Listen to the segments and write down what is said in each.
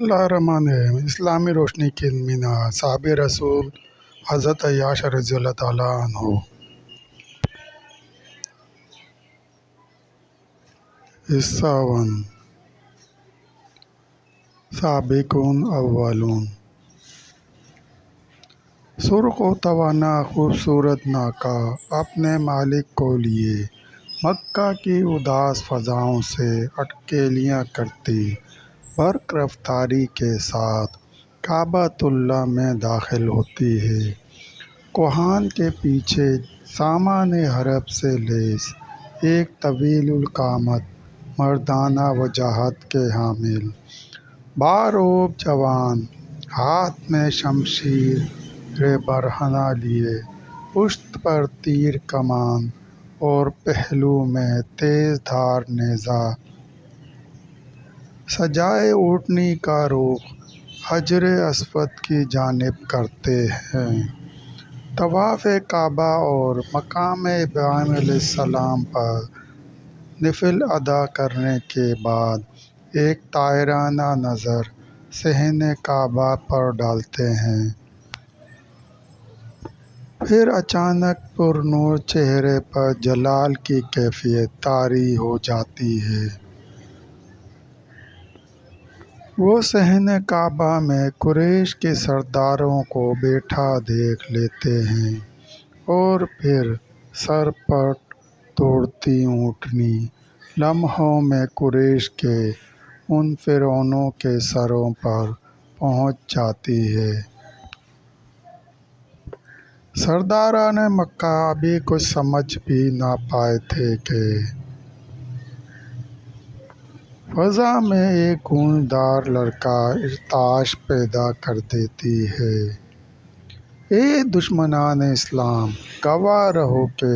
اللہ الرحمن الرحیم۔ اسلامی روشنی کی مینار صحاب رسول حضرت عیاش رضی اللہ تعالیٰ عنہ۔ حصہ ون، سابقون اولون۔ سرخ و توانا خوبصورت ناکا اپنے مالک کو لیے مکہ کی اداس فضاؤں سے اٹکیلیاں کرتی برق رفتاری کے ساتھ کعبۃ اللہ میں داخل ہوتی ہے۔ کوہان کے پیچھے سامان حرب سے لیس ایک طویل القامت مردانہ وجاہت کے حامل باروب جوان، ہاتھ میں شمشیر برہنہ لیے، پشت پر تیر کمان اور پہلو میں تیز دھار نیزہ، سجائے اونٹنی کا رخ حجر اسود کی جانب کرتے ہیں۔ طواف کعبہ اور مقام ابراہیم علیہ السلام پر نفل ادا کرنے کے بعد ایک طاہرانہ نظر صحن کعبہ پر ڈالتے ہیں۔ پھر اچانک پر نور چہرے پر جلال کی کیفیت طاری ہو جاتی ہے۔ وہ صحن کعبہ میں قریش کے سرداروں کو بیٹھا دیکھ لیتے ہیں اور پھر سر پٹ دوڑتی اونٹنی لمحوں میں قریش کے ان فرعونوں کے سروں پر پہنچ جاتی ہے۔ سرداران مکہ ابھی کچھ سمجھ بھی نہ پائے تھے کہ فضا میں ایک گونجدار لڑکا ارتعاش پیدا کر دیتی ہے۔ اے دشمنان اسلام، گواہ رہو کہ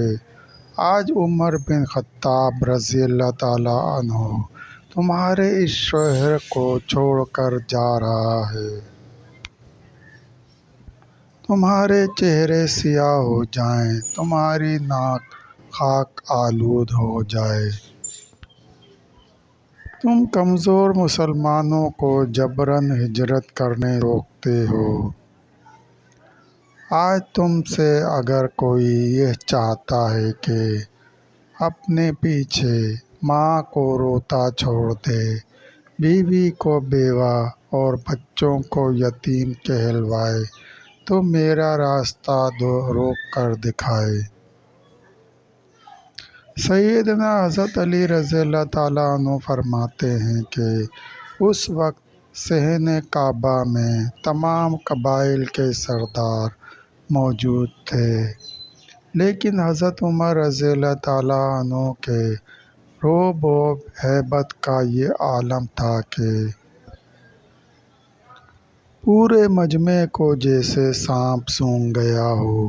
آج عمر بن خطاب رضی اللہ تعالیٰ عنہ تمہارے اس شوہر کو چھوڑ کر جا رہا ہے۔ تمہارے چہرے سیاہ ہو جائیں، تمہاری ناک خاک آلود ہو جائے۔ تم کمزور مسلمانوں کو جبراً ہجرت کرنے روکتے ہو۔ آج تم سے اگر کوئی یہ چاہتا ہے کہ اپنے پیچھے ماں کو روتا چھوڑ دے، بیوی کو بیوہ اور بچوں کو یتیم کہلوائے تو میرا راستہ روک کر دکھائے۔ سیدنا حضرت علی رضی اللہ تعالیٰ عنہ فرماتے ہیں کہ اس وقت صحن کعبہ میں تمام قبائل کے سردار موجود تھے، لیکن حضرت عمر رضی اللہ تعالیٰ عنہ کے رعب و ہیبت کا یہ عالم تھا کہ پورے مجمع کو جیسے سانپ سونگھ گیا ہو۔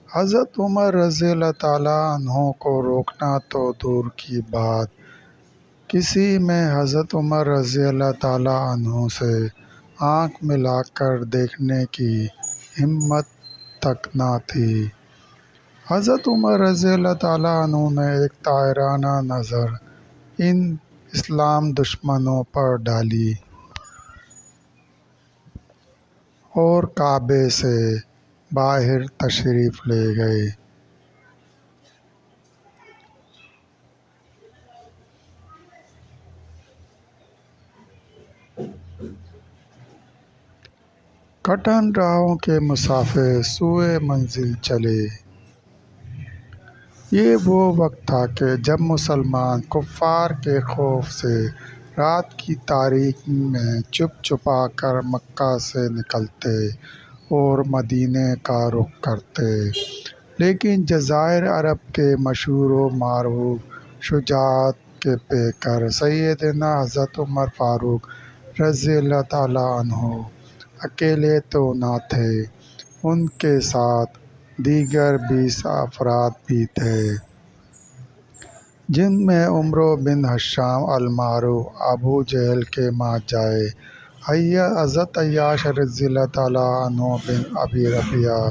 حضرت عمر رضی اللہ تعالیٰ عنہ کو روکنا تو دور کی بات، کسی میں حضرت عمر رضی اللہ تعالیٰ عنہ سے آنکھ ملا کر دیکھنے کی ہمت تک نہ تھی۔ حضرت عمر رضی اللہ تعالیٰ عنہ نے ایک طاہرانہ نظر ان اسلام دشمنوں پر ڈالی اور کعبے سے باہر تشریف لے گئے۔ کٹن راہوں کے مسافر سوئے منزل چلے۔ یہ وہ وقت تھا کہ جب مسلمان کفار کے خوف سے رات کی تاریکی میں چھپ چھپا کر مکہ سے نکلتے اور مدینے کا رخ کرتے، لیکن جزائر عرب کے مشہور و معروف شجاعت کے پیکر سیدنا حضرت عمر فاروق رضی اللہ تعالیٰ عنہ اکیلے تو نہ تھے، ان کے ساتھ دیگر 20 افراد بھی تھے، جن میں عمرو بن ہشام المعروف ابو جہل کے ماجائے، حضرت عیاش رضی اللہ تعالیٰ عنہ بن ابی ربیعہ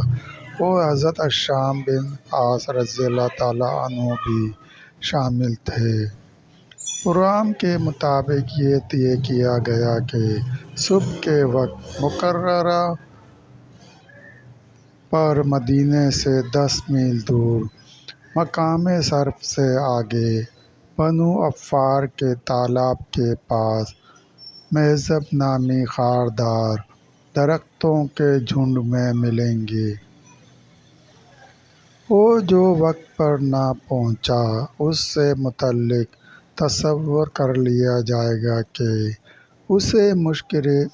اور حضرت ہشام بن عاص رضی اللہ تعالیٰ عنہ بھی شامل تھے۔ پروگرام کے مطابق یہ طے کیا گیا کہ صبح کے وقت مقررہ پر مدینے سے 10 میل دور مقام صرف سے آگے بنو عفار کے تالاب کے پاس مہذب نامی خاردار درختوں کے جھنڈ میں ملیں گے۔ وہ جو وقت پر نہ پہنچا اس سے متعلق تصور کر لیا جائے گا کہ اسے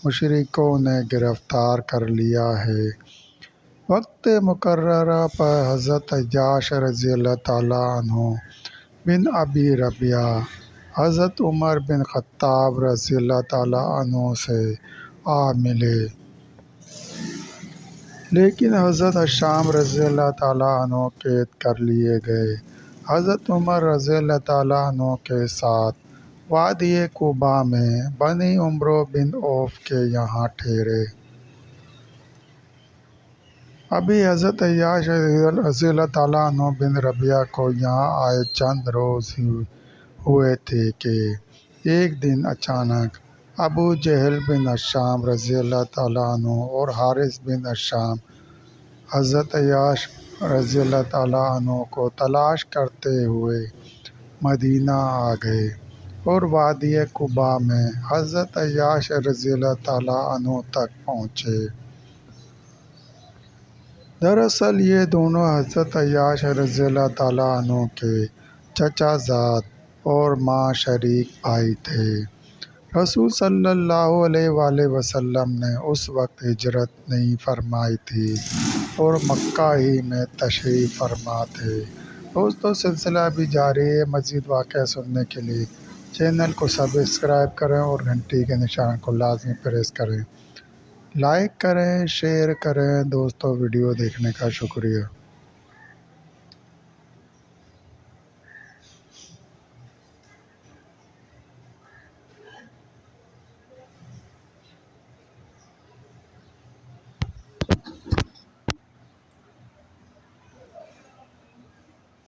مشرکوں نے گرفتار کر لیا ہے۔ وقت مقررہ پر حضرت عیاش رضی اللہ تعالیٰ عنہ بن ابی ربیعہ حضرت عمر بن خطاب رضی اللہ تعالیٰ عنہ سے آ ملے، لیکن حضرت ہشام رضی اللہ تعالیٰ عنہ قید کر لیے گئے۔ حضرت عمر رضی اللہ تعالیٰ عنہ کے ساتھ وادی قباء میں بنی عمرو بن عوف کے یہاں ٹھہرے۔ ابھی حضرت عیاش رضی اللہ تعالیٰ عنہ بن ربیعہ کو یہاں آئے چند روز ہی ہوئے تھے کہ ایک دن اچانک ابو جہل بن ہشام رضی اللہ تعالیٰ عنہ اور حارث بن ہشام حضرت عیاش رضی اللہ تعالیٰ عنہ کو تلاش کرتے ہوئے مدینہ آ گئے اور وادی قباء میں حضرت عیاش رضی اللہ تعالیٰ عنہ تک پہنچے۔ دراصل یہ دونوں حضرت عیاش رضی اللہ تعالیٰ عنہ کے چچا زاد اور ماں شریک بھائی تھے۔ رسول صلی اللہ علیہ وآلہ وسلم نے اس وقت ہجرت نہیں فرمائی تھی اور مکہ ہی میں تشریف فرما تھے۔ دوستو، سلسلہ ابھی جاری ہے۔ مزید واقعہ سننے کے لیے چینل کو سبسکرائب کریں اور گھنٹی کے نشان کو لازمی پریس کریں۔ لائک کریں، شیئر کریں۔ دوستو، ویڈیو دیکھنے کا شکریہ۔